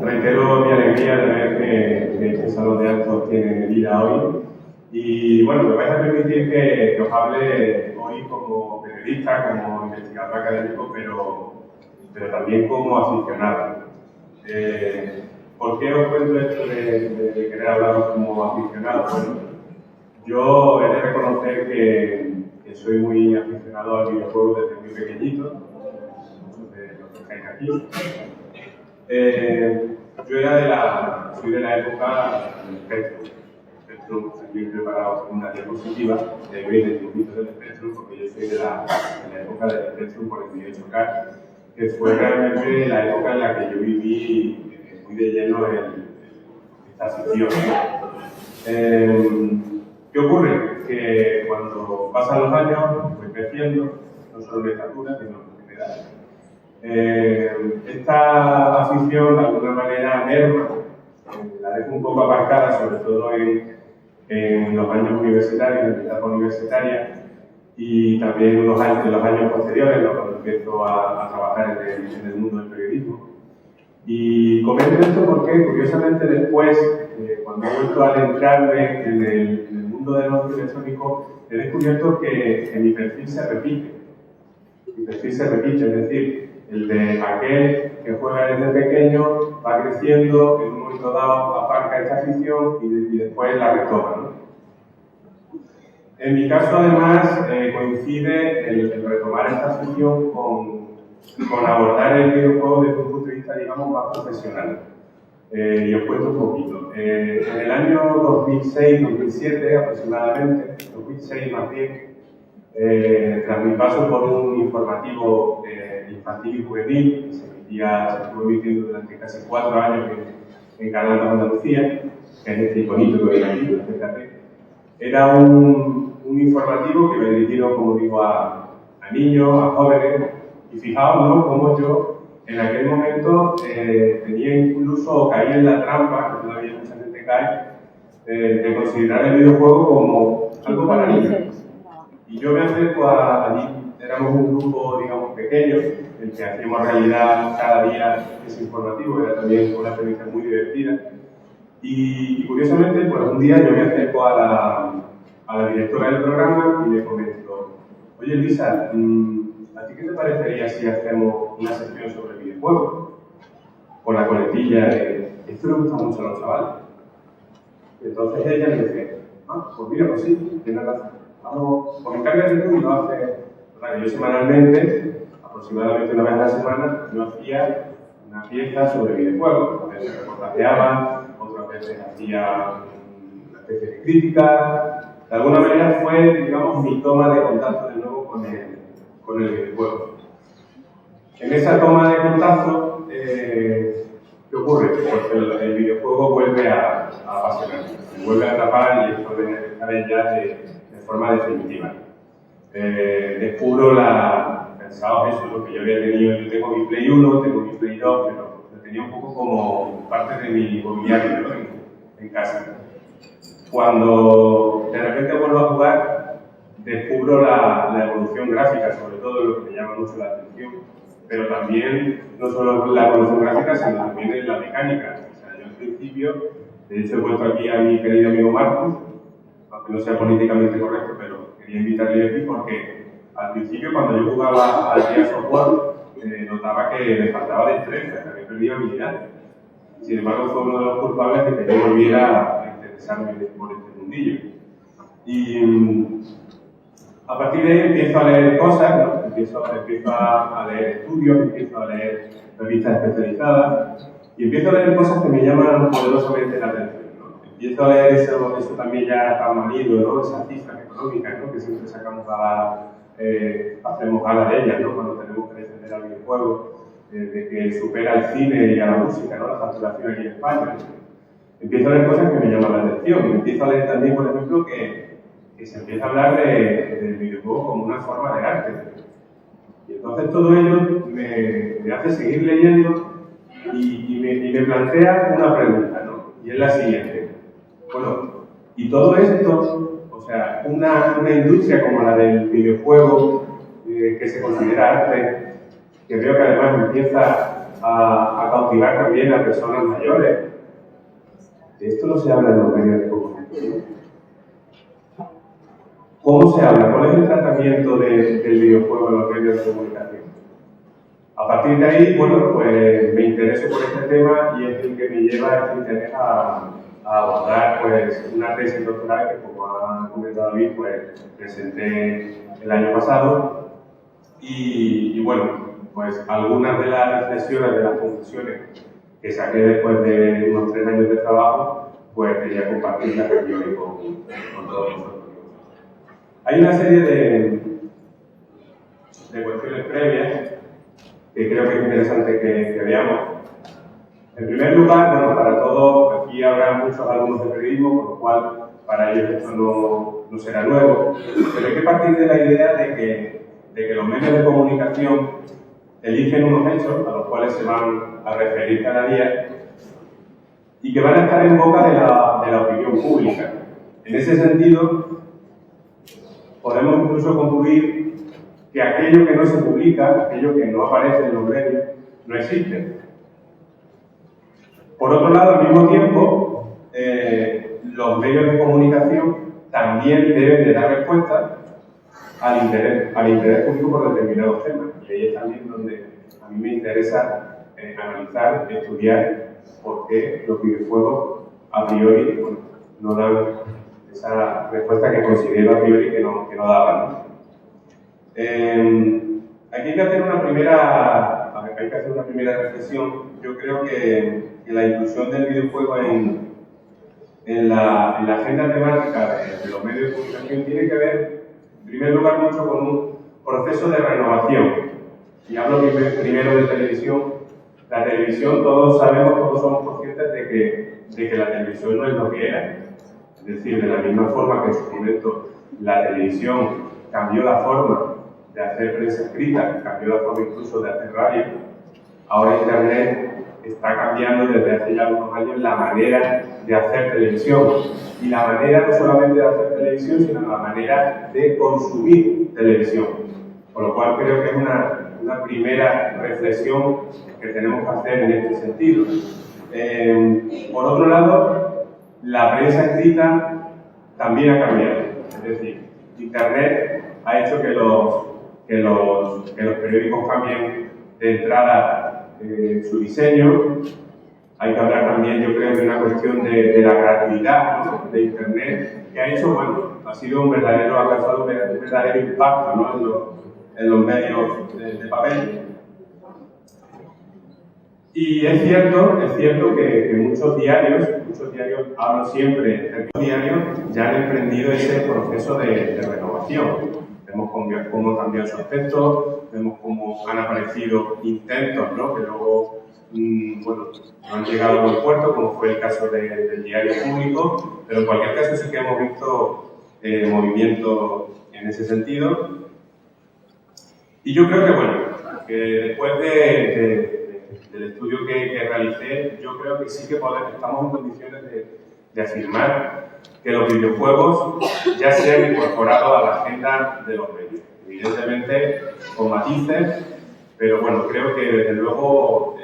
reitero mi alegría de ver que este salón de actos tiene vida hoy. Y bueno, me vais a permitir que os hable hoy como periodista, como investigador académico, pero también como aficionado. ¿Por qué os cuento esto de querer hablar como aficionado? Bueno, yo he de reconocer que soy muy aficionado al videojuego desde muy pequeñito, muchos de los que estáis aquí. Soy de la época del Spectrum. Estoy preparado con una diapositiva de ver el dibujito del Spectrum, porque yo soy de la época del Spectrum 48K, que fue realmente la época en la que yo viví muy de lleno en esta afición. ¿Qué ocurre? Que cuando pasan los años, voy creciendo, no solo de estatura, sino en general. Esta afición, de alguna manera, merma, la dejo un poco aparcada, sobre todo en los años universitarios, en la etapa universitaria, y también en los años posteriores, ¿no? Cuando empiezo a trabajar en el mundo del periodismo. Y comento esto porque, curiosamente, después, cuando he vuelto a adentrarme en el mundo del ocio electrónico, he descubierto que mi perfil se repite. Mi perfil se repite, es decir, el de aquel que juega desde pequeño, va creciendo, en un momento dado aparca esta afición y después la retoma, ¿no? En mi caso, además, coincide el retomar esta afición con abordar el videojuego desde un punto de vista, digamos, más profesional. Y os cuento un poquito. En el año 2006-2007 aproximadamente, 2006 más bien, tras mi paso por un informativo infantil y juvenil, que se estuvo emitiendo durante casi 4 años en Canal de Andalucía, que es este iconito que veis aquí, fíjate. Era un informativo que iba dirigido, como digo, a niños, a jóvenes, y fijaos, ¿no?, cómo yo en aquel momento tenía incluso, caí en la trampa, que todavía mucha gente cae, de considerar el videojuego como algo para niños. Y yo me acerco allí, éramos un grupo, digamos, pequeño, el que hacíamos realidad cada día ese informativo, era también una experiencia muy divertida. Y curiosamente, pues un día yo me acerco a la directora del programa y le comento: oye, Luisa, ¿a ti qué te parecería si hacemos una sección sobre videojuegos? Con la coletilla de esto le gusta mucho a los chavales. Y entonces ella me dice: pues mira, pues sí, tienes razón. Vamos, pues encárgate tú y lo haces. Yo semanalmente, aproximadamente una vez a la semana, yo hacía una pieza sobre videojuegos. A veces reportajeaba, otras veces hacía una especie de crítica. De alguna manera fue, digamos, mi toma de contacto de nuevo con el videojuego. En esa toma de contacto, ¿qué ocurre? Pues el videojuego vuelve a apasionar, me vuelve a atrapar y esto de estar ya de forma definitiva. Descubro pensaos eso, lo que yo había tenido. Yo tengo mi Play 1, tengo mi Play 2, pero lo tenía un poco como parte de mi mobiliario, ¿no?, en casa. Cuando de repente vuelvo a jugar, descubro la evolución gráfica, sobre todo, lo que me llama mucho la atención, pero también no solo la evolución gráfica, sino también en la mecánica. O sea, yo al principio, de hecho he puesto aquí a mi querido amigo Marcos, aunque no sea políticamente correcto, pero quería invitarle aquí porque al principio, cuando yo jugaba al Gears of War, notaba que me faltaba destreza, que había perdido habilidad. Sin embargo, fue uno de los culpables de que yo volviera a interesarme por este mundillo. Y a partir de ahí empiezo a leer cosas, ¿no? Empiezo a leer estudios, empiezo a leer revistas especializadas y empiezo a leer cosas que me llaman poderosamente la atención, ¿no? Empiezo a leer eso también ya tan manido, ¿no?, esas cifras económicas, ¿no?, que siempre sacamos hacemos gala de ellas, ¿no?, cuando tenemos que defender al videojuego, de que supera al cine y a la música, ¿no?, la facturación aquí en España. Empiezo a leer cosas que me llaman la atención. Empiezo a leer también, por ejemplo, que se empieza a hablar del videojuego como una forma de arte. Y entonces todo ello me hace seguir leyendo y me plantea una pregunta, ¿no?, y es la siguiente. Bueno, y todo esto, o sea, una industria como la del videojuego, que se considera arte, que veo que además empieza a cautivar también a personas mayores. De esto no se habla en los medios de comunicación. ¿Cómo se habla? ¿Cuál es el tratamiento del videojuego en los medios de comunicación? A partir de ahí, bueno, pues me intereso por este tema y es el que me lleva este interés a abordar pues, una tesis doctoral que, como ha comentado David, pues presenté el año pasado. Y bueno, pues algunas de las reflexiones, de las conclusiones que saqué después de unos 3 años de trabajo, pues quería compartirlas aquí hoy con todos nosotros. Hay una serie de cuestiones previas que creo que es interesante que veamos. En primer lugar, bueno, para todos, aquí habrá muchos alumnos de periodismo, con lo cual para ellos esto no será nuevo, pero hay que partir de la idea de que los medios de comunicación eligen unos hechos a los cuales se van a referir cada día y que van a estar en boca de la opinión pública. En ese sentido, podemos incluso concluir que aquello que no se publica, aquello que no aparece en los medios, no existe. Por otro lado, al mismo tiempo, los medios de comunicación también deben de dar respuesta al interés público por determinados temas. Y ahí es también donde a mí me interesa analizar, estudiar por qué los videojuegos a priori no dan esa respuesta que considero a priori que no daban, ¿no? Aquí hay que hacer una primera reflexión. Yo creo que la inclusión del videojuego en la agenda temática de los medios de comunicación tiene que ver, en primer lugar, mucho con un proceso de renovación. Y hablo primero de televisión. La televisión, todos sabemos, todos somos conscientes de que la televisión no es lo que era. Es decir, de la misma forma que en su momento la televisión cambió la forma de hacer prensa escrita, cambió la forma incluso de hacer radio, ahora Internet está cambiando desde hace ya algunos años la manera de hacer televisión. Y la manera no solamente de hacer televisión, sino la manera de consumir televisión. Por lo cual creo que es una primera reflexión que tenemos que hacer en este sentido. Por otro lado, la prensa escrita también ha cambiado. Es decir, Internet ha hecho que los periódicos cambien de entrada su diseño. Hay que hablar también, yo creo, de una cuestión de la gratuidad, ¿no?, de Internet, que ha hecho, ha sido ha causado un verdadero impacto, ¿no?, en los medios de papel. Y es cierto que muchos diarios, hablo siempre, muchos diarios ya han emprendido ese proceso de renovación. Vemos cómo han cambiado su aspecto, vemos cómo han aparecido intentos, ¿no?, que luego no han llegado a buen puerto, como fue el caso del diario público, pero en cualquier caso sí que hemos visto movimiento en ese sentido. Y yo creo que después del estudio que realicé, yo creo que sí que estamos en condiciones de afirmar que los videojuegos ya se han incorporado a la agenda de los medios. Evidentemente con matices, pero creo que desde luego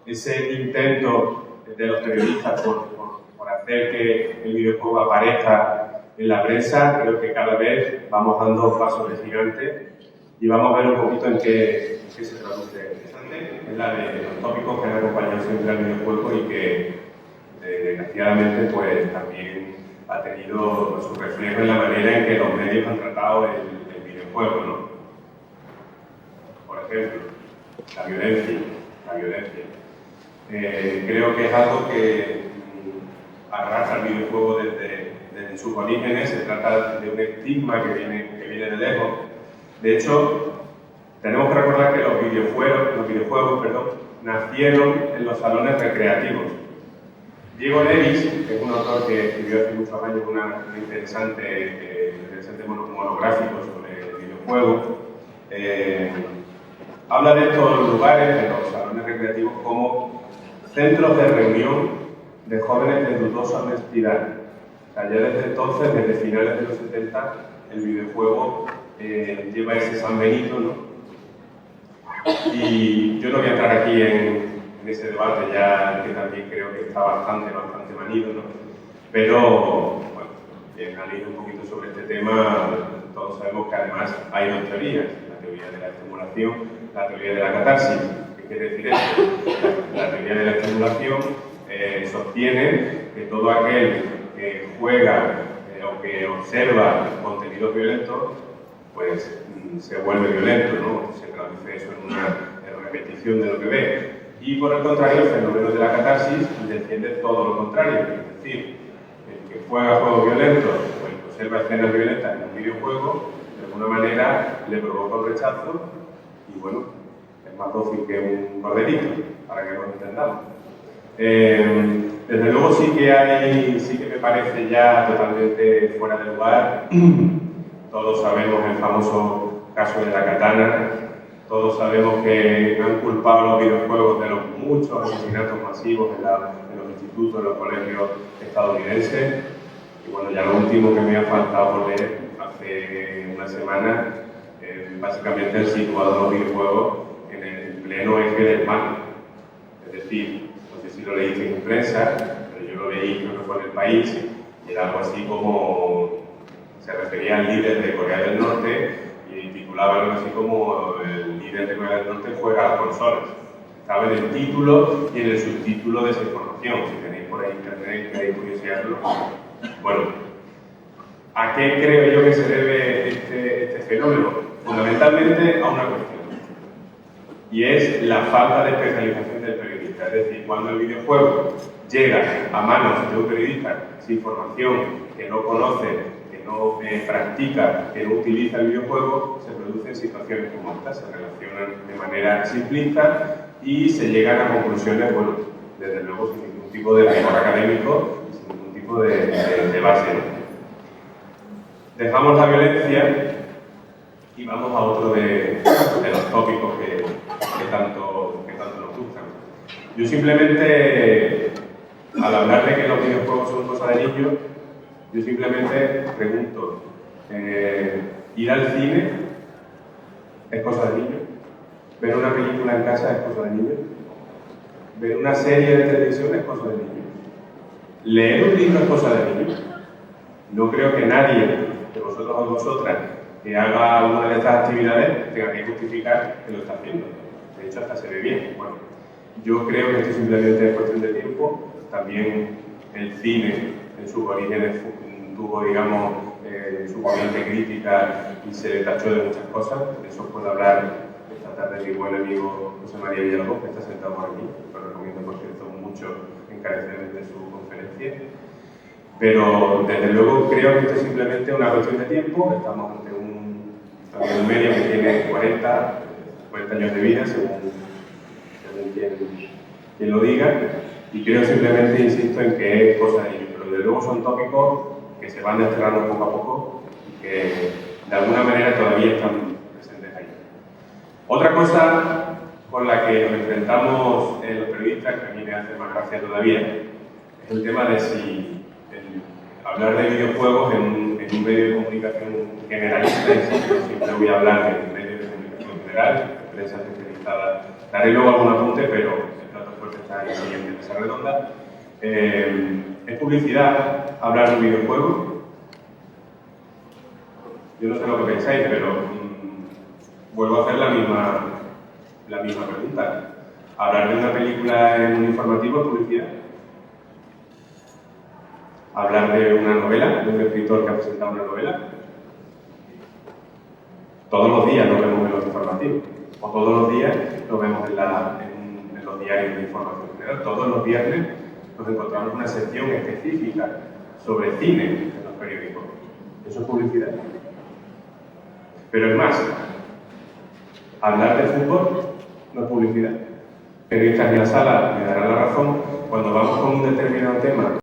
ese intento de los periodistas por hacer que el videojuego aparezca en la prensa, creo que cada vez vamos dando pasos de gigante y vamos a ver un poquito en qué se traduce. Es la de los tópicos que han acompañado siempre al videojuego y que desgraciadamente también ha tenido su reflejo en la manera en que los medios han tratado el videojuego, ¿no? Por ejemplo, la violencia. Creo que es algo que arrastra el videojuego desde sus orígenes. Se trata de un estigma que viene de lejos. De hecho, tenemos que recordar que los videojuegos nacieron en los salones recreativos. Diego Levis, que es un autor que escribió hace muchos años un interesante monográfico sobre el videojuego, habla de estos lugares, de los salones recreativos, como centros de reunión de jóvenes de dudosa honestidad. O sea, ya desde entonces, desde finales de los 70, el videojuego lleva ese San Benito, ¿no?, Y yo no voy a entrar aquí en ese debate, ya que también creo que está bastante manido, ¿no? Pero, bueno, quien ha leído un poquito sobre este tema, todos sabemos que además hay dos teorías: la teoría de la estimulación, la teoría de la catarsis. ¿Qué quiere decir esto? La teoría de la estimulación sostiene que todo aquel que juega o que observa contenidos violentos, pues se vuelve violento, ¿no? Se traduce eso en una repetición de lo que ve. Y por el contrario, el fenómeno de la catarsis defiende todo lo contrario, es decir, el que juega juegos violentos o el que observa escenas violentas en un videojuego, de alguna manera le provoca un rechazo y, bueno, es más dócil que un corderito, para que nos entendamos. Desde luego sí que me parece ya totalmente fuera de lugar. Todos sabemos el famoso caso de la katana, todos sabemos que han culpado a los videojuegos de los muchos asesinatos masivos en los institutos, en los colegios estadounidenses. Y bueno, ya lo último que me ha faltado por leer hace una semana, básicamente han situado los videojuegos en el pleno eje del mal. Es decir, no sé si lo leíste en prensa, pero yo lo leí, creo que fue en El País, y era algo así como, se refería al líder de Corea del Norte y titulaba algo así como el líder de Corea del Norte juega a las consolas. Estaba en el título y en el subtítulo de esa información. Si tenéis por ahí internet y queréis curiosearlo. Bueno, ¿a qué creo yo que se debe este fenómeno? Fundamentalmente a una cuestión, y es la falta de especialización del periodista. Es decir, cuando el videojuego llega a manos de un periodista sin formación, que no conoce, que no practica, que no utiliza el videojuego, se producen situaciones como estas, se relacionan de manera simplista y se llegan a conclusiones, bueno, desde luego sin ningún tipo de rigor académico y sin ningún tipo de base. Dejamos la violencia y vamos a otro de los tópicos que tanto nos gustan. Yo simplemente, al hablar de que los videojuegos son cosa de niños, yo simplemente pregunto, ¿ir al cine es cosa de niños? ¿Ver una película en casa es cosa de niños? ¿Ver una serie de televisión es cosa de niños? ¿Leer un libro es cosa de niños? No creo que nadie de vosotros o vosotras que haga una de estas actividades tenga que justificar que lo está haciendo. De hecho, hasta se ve bien. Bueno, yo creo que esto simplemente es cuestión de tiempo. También el cine, en sus orígenes, tuvo, digamos, su corriente crítica y se le tachó de muchas cosas. De eso puedo hablar esta tarde mi buen amigo José María Villalobos, que está sentado por aquí. Lo recomiendo, por cierto, mucho encarecidamente su conferencia. Pero, desde luego, creo que esto es simplemente una cuestión de tiempo. Estamos ante un medio que tiene 40 años de vida, según quien lo diga, y creo simplemente, insisto, en que es cosa de niños. Pero, desde luego, son tópicos que se van desterrando poco a poco y que, de alguna manera, todavía están presentes ahí. Otra cosa con la que nos enfrentamos los periodistas, que a mí me hace más gracia todavía, es el tema de si hablar de videojuegos en un medio de comunicación generalista. Yo siempre voy a hablar de un medio de comunicación general, de prensa especializada. Daré luego algún apunte, pero el plato fuerte está en la siguiente mesa redonda. ¿Es publicidad hablar de un videojuego? Yo no sé lo que pensáis, pero vuelvo a hacer la misma pregunta. ¿Hablar de una película en un informativo es publicidad? ¿Hablar de una novela, de un escritor que ha presentado una novela? Todos los días lo vemos en los informativos, o todos los días lo vemos en los diarios de información general. Todos los viernes nos encontramos una sección específica sobre cine en los periódicos. Eso es publicidad. Pero es más, hablar de fútbol no es publicidad. Periodistas en la sala me darán la razón. Cuando vamos con un determinado tema